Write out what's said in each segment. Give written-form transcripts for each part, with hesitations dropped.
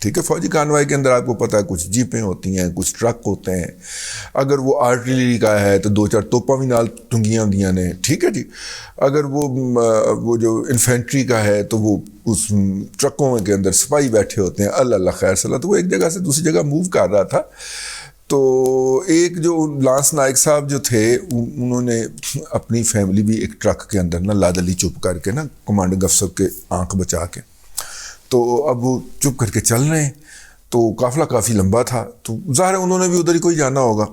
ٹھیک ہے. فوجی کانوائی کے اندر آپ کو پتہ ہے کچھ جیپیں ہوتی ہیں, کچھ ٹرک ہوتے ہیں, اگر وہ آرٹلری کا ہے تو 2-4 توپاں بھی نال ٹنگیاں ہوندیاں نے, ٹھیک ہے جی. اگر وہ جو انفینٹری کا ہے تو وہ اس ٹرکوں کے اندر سپاہی بیٹھے ہوتے ہیں. اللہ خیر صلاح. تو وہ ایک جگہ سے دوسری جگہ موو کر رہا تھا. تو ایک جو لانس نائک صاحب جو تھے انہوں نے اپنی فیملی بھی ایک ٹرک کے اندر نا لادلی چپ کر کے نا کمانڈنگ افسر کے آنکھ بچا کے, تو اب وہ چپ کر کے چل رہے ہیں. تو قافلہ کافی لمبا تھا, تو ظاہر ہے انہوں نے بھی ادھر ہی کوئی جانا ہوگا.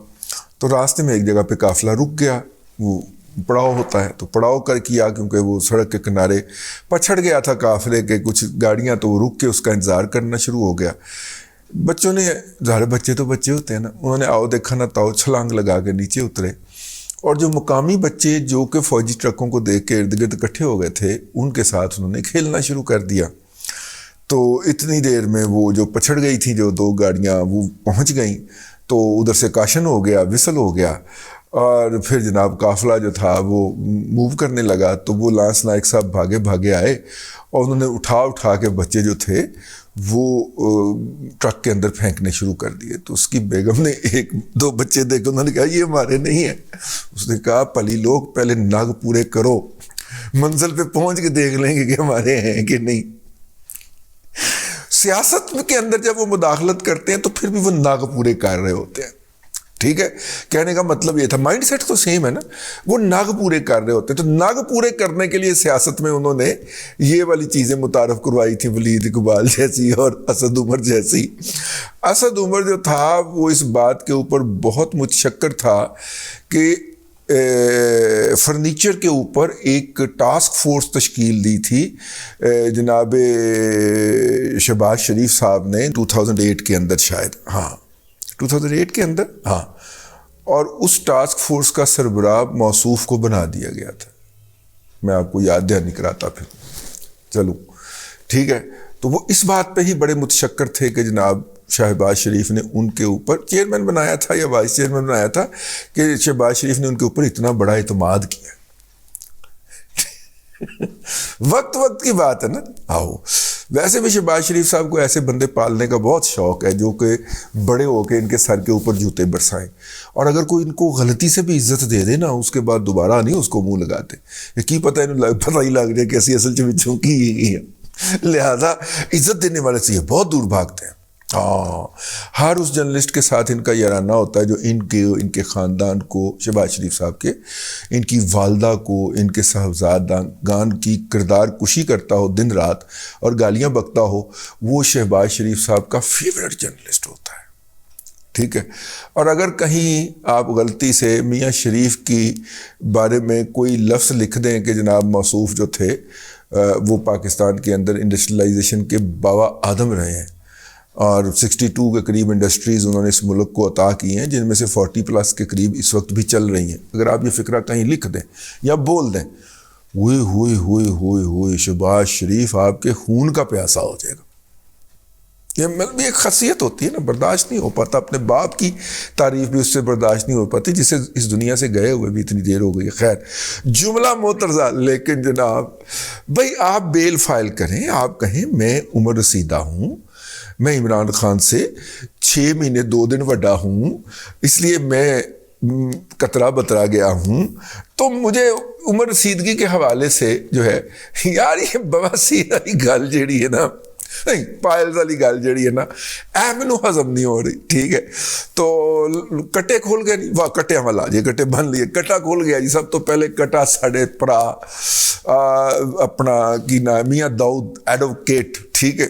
تو راستے میں ایک جگہ پہ قافلہ رک گیا. وہ پڑاؤ ہوتا ہے تو پڑاؤ کر کیا, کیونکہ وہ سڑک کے کنارے پچھڑ گیا تھا قافلے کے کچھ گاڑیاں, تو وہ رک کے اس کا انتظار کرنا شروع ہو گیا. بچوں نے, ظاہر بچے تو بچے ہوتے ہیں نا, انہوں نے آؤ دیکھا نہ تاؤ چھلانگ لگا کے نیچے اترے. اور جو مقامی بچے جو کہ فوجی ٹرکوں کو دیکھ کے ارد گرد اکٹھے ہو گئے تھے, ان کے ساتھ انہوں نے کھیلنا شروع کر دیا. تو اتنی دیر میں وہ جو پچھڑ گئی تھیں جو 2 گاڑیاں وہ پہنچ گئیں. تو ادھر سے کاشن ہو گیا, وسل ہو گیا, اور پھر جناب قافلہ جو تھا وہ موو کرنے لگا. تو وہ لانس نائک صاحب بھاگے آئے اور انہوں نے اٹھا کے بچے جو تھے وہ ٹرک کے اندر پھینکنے شروع کر دیے. تو اس کی بیگم نے 1-2 بچے دیکھے, انہوں نے کہا یہ ہمارے نہیں ہیں. اس نے کہا پلی لوگ پہلے نگ پورے کرو, منزل پہ پہنچ کے دیکھ لیں گے کہ ہمارے ہیں کہ نہیں. سیاست کے اندر جب وہ مداخلت کرتے ہیں تو پھر بھی وہ ناگ پورے کر رہے ہوتے ہیں. ٹھیک ہے, کہنے کا مطلب یہ تھا, مائنڈ سیٹ تو سیم ہے نا, وہ ناگ پورے کر رہے ہوتے ہیں. تو ناگ پورے کرنے کے لیے سیاست میں انہوں نے یہ والی چیزیں متعارف کروائی تھیں, ولید اقبال جیسی اور اسد عمر جیسی. اسد عمر جو تھا وہ اس بات کے اوپر بہت متشکر تھا کہ فرنیچر کے اوپر ایک ٹاسک فورس تشکیل دی تھی جناب شہباز شریف صاحب نے 2008 کے اندر, شاید 2008 کے اندر, اور اس ٹاسک فورس کا سربراہ موصوف کو بنا دیا گیا تھا. میں آپ کو یاد دہانی کراتا پھر, چلو ٹھیک ہے. تو وہ اس بات پہ ہی بڑے متشکر تھے کہ جناب شہباز شریف نے ان کے اوپر چیئرمین بنایا تھا یا وائس چیئرمین بنایا تھا, کہ شہباز شریف نے ان کے اوپر اتنا بڑا اعتماد کیا. وقت کی بات ہے نا. ویسے بھی شہباز شریف صاحب کو ایسے بندے پالنے کا بہت شوق ہے جو کہ بڑے ہو کے ان کے سر کے اوپر جوتے برسائیں, اور اگر کوئی ان کو غلطی سے بھی عزت دے دے نا, اس کے بعد دوبارہ نہیں اس کو منہ لگاتے. یہ کی پتہ انہیں پتہ ہی لگ جائے کہ ایسی اصل چوکی کی ہے, لہذا عزت دینے والے سے یہ بہت دور بھاگتے ہیں. ہر اس جرنلسٹ کے ساتھ ان کا یارانہ ہوتا ہے جو ان کے خاندان کو, شہباز شریف صاحب کے, ان کی والدہ کو, ان کے صاحبزادگان کی کردار کشی کرتا ہو دن رات اور گالیاں بکتا ہو, وہ شہباز شریف صاحب کا فیورٹ جرنلسٹ ہوتا ہے. ٹھیک ہے. اور اگر کہیں آپ غلطی سے میاں شریف کی بارے میں کوئی لفظ لکھ دیں کہ جناب موصوف جو تھے وہ پاکستان کے اندر انڈسٹریلائزیشن کے باوا آدم رہے ہیں, اور 62 کے قریب انڈسٹریز انہوں نے اس ملک کو عطا کی ہیں, جن میں سے 40+ کے قریب اس وقت بھی چل رہی ہیں. اگر آپ یہ فکرہ کہیں لکھ دیں یا بول دیں, ہوئے شہباز شریف آپ کے خون کا پیاسا ہو جائے گا. یہ ایک خاصیت ہوتی ہے نا, برداشت نہیں ہو پاتا. اپنے باپ کی تعریف بھی اس سے برداشت نہیں ہو پاتی, جسے اس دنیا سے گئے ہوئے بھی اتنی دیر ہو گئی. خیر, جملہ محترزہ. لیکن جناب بھائی آپ بیل فائل کریں, آپ کہیں میں عمر رسیدہ ہوں, میں عمران خان سے 6 مہینے 2 دن وڈا ہوں, اس لیے میں کترا بترا گیا ہوں, تو مجھے عمر رسیدگی کے حوالے سے جو ہے یار یہ بواسیر والی گل جیڑی ہے نا, نہیں پائل والی گل جیڑی ہے نا, مینو ہضم نہیں ہو رہی. ٹھیک ہے. تو کٹے کھول گئے نہیں, واہ کٹے والا جی, کٹے بن لیے, کٹا کھول گیا جی. سب تو پہلے کٹا ساڑھے پرا اپنا کی نام میاں داؤد ایڈوکیٹ. ٹھیک ہے.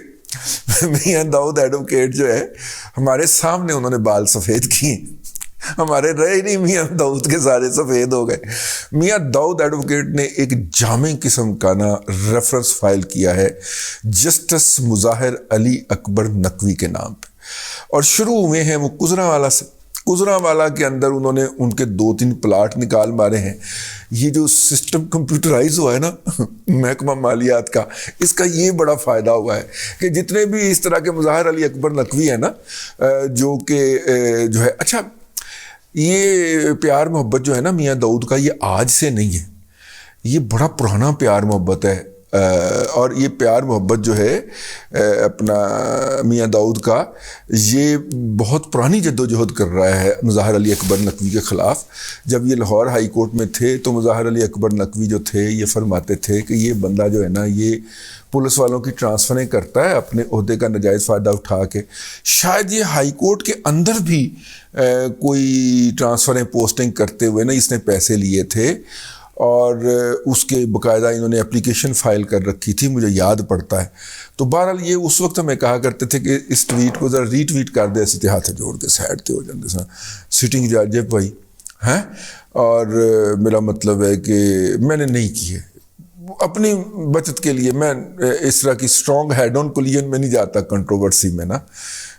میاں داؤد ایڈوکیٹ جو ہے ہمارے سامنے انہوں نے بال سفید کیے, ہمارے رہے نہیں, میاں داؤد کے سارے سفید ہو گئے. میاں داؤد ایڈوکیٹ نے ایک جامع قسم کا نا ریفرنس فائل کیا ہے جسٹس مظاہر علی اکبر نقوی کے نام پہ, اور شروع ہوئے ہیں وہ گجرانوالہ سے. گجرانوالہ کے اندر انہوں نے ان کے 2-3 پلاٹ نکال مارے ہیں. یہ جو سسٹم کمپیوٹرائز ہوا ہے نا محکمہ مالیات کا, اس کا یہ بڑا فائدہ ہوا ہے کہ جتنے بھی اس طرح کے مظاہر علی اکبر نقوی ہیں نا, جو کہ جو ہے, اچھا یہ پیار محبت جو ہے نا میاں داؤد کا, یہ آج سے نہیں ہے, یہ بڑا پرانا پیار محبت ہے اور یہ پیار محبت جو ہے اپنا میاں داؤد کا، یہ بہت پرانی جد و جہد کر رہا ہے مظاہر علی اکبر نقوی کے خلاف۔ جب یہ لاہور ہائی کورٹ میں تھے تو مظاہر علی اکبر نقوی جو تھے یہ فرماتے تھے کہ یہ بندہ جو ہے نا یہ پولیس والوں کی ٹرانسفریں کرتا ہے اپنے عہدے کا ناجائز فائدہ اٹھا کے۔ شاید یہ ہائی کورٹ کے اندر بھی کوئی ٹرانسفریں پوسٹنگ کرتے ہوئے نا اس نے پیسے لیے تھے، اور اس کے باقاعدہ انہوں نے اپلیکیشن فائل کر رکھی تھی، مجھے یاد پڑتا ہے۔ تو بہرحال یہ اس وقت ہمیں کہا کرتے تھے کہ اس ٹویٹ کو ذرا ری ٹویٹ کر دے، اسی ہاتھ جوڑ کے سائڈ تے ہو جاندے سن سٹنگ جج ہے بھائی ہیں۔ اور میرا مطلب ہے کہ میں نے نہیں کیے اپنی بچت کے لیے، میں اس طرح کی سٹرونگ ہیڈ آن کولیجن میں نہیں جاتا کنٹروورسی میں نا،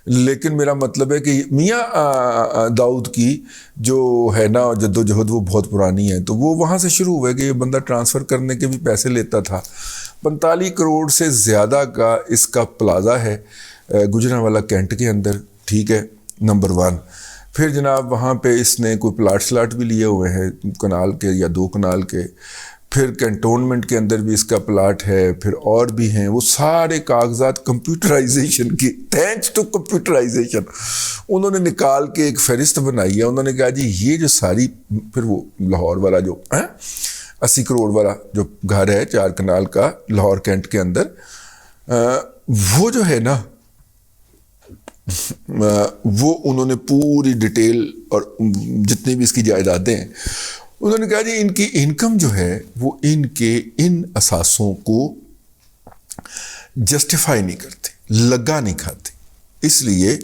لیکن میرا مطلب ہے کہ میاں داؤد کی جو ہے نا جد و جہد وہ بہت پرانی ہے، تو وہ وہاں سے شروع ہوئے کہ یہ بندہ ٹرانسفر کرنے کے بھی پیسے لیتا تھا۔ 45 کروڑ سے زیادہ کا اس کا پلازا ہے گجرانوالہ کینٹ کے اندر، ٹھیک ہے، نمبر 1۔ پھر جناب وہاں پہ اس نے کوئی پلاٹ سلاٹ بھی لیے ہوئے ہیں کنال کے یا 2 کنال کے، پھر کنٹونمنٹ کے اندر بھی اس کا پلاٹ ہے، پھر اور بھی ہیں، وہ سارے کاغذات کمپیوٹرائزیشن کی، تھینکس ٹو کمپیوٹرائزیشن انہوں نے نکال کے ایک فہرست بنائی ہے۔ انہوں نے کہا جی یہ جو ساری، پھر وہ لاہور والا جو 80 کروڑ والا جو گھر ہے 4 کنال کا لاہور کینٹ کے اندر، وہ جو ہے نا وہ انہوں نے پوری ڈیٹیل اور جتنی بھی اس کی جائیدادیں ہیں انہوں نے کہا جی ان کی انکم جو ہے وہ ان کے ان اثاثوں کو جسٹیفائی نہیں کرتے، لگا نہیں کھاتے، اس لیے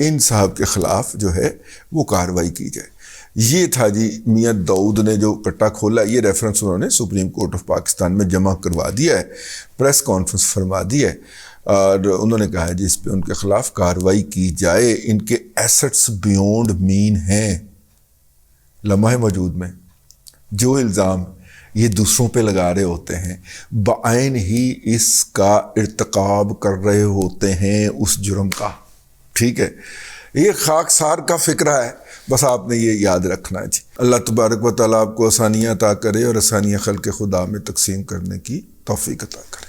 ان صاحب کے خلاف جو ہے وہ کارروائی کی جائے۔ یہ تھا جی میاں داؤد نے جو کٹا کھولا، یہ ریفرنس انہوں نے سپریم کورٹ آف پاکستان میں جمع کروا دیا ہے، پریس کانفرنس فرما دی ہے، اور انہوں نے کہا ہے جی اس پہ ان کے خلاف کارروائی کی جائے۔ ان کے ایسٹس بیونڈ مین ہیں لمحہ موجود میں، جو الزام یہ دوسروں پہ لگا رہے ہوتے ہیں بعین ہی اس کا ارتکاب کر رہے ہوتے ہیں اس جرم کا، ٹھیک ہے۔ یہ خاکسار کا فکرہ ہے، بس آپ نے یہ یاد رکھنا ہے جی۔ اللہ تبارک و تعالیٰ آپ کو آسانیاں عطا کرے اور آسانیاں خلق خدا میں تقسیم کرنے کی توفیق عطا کرے۔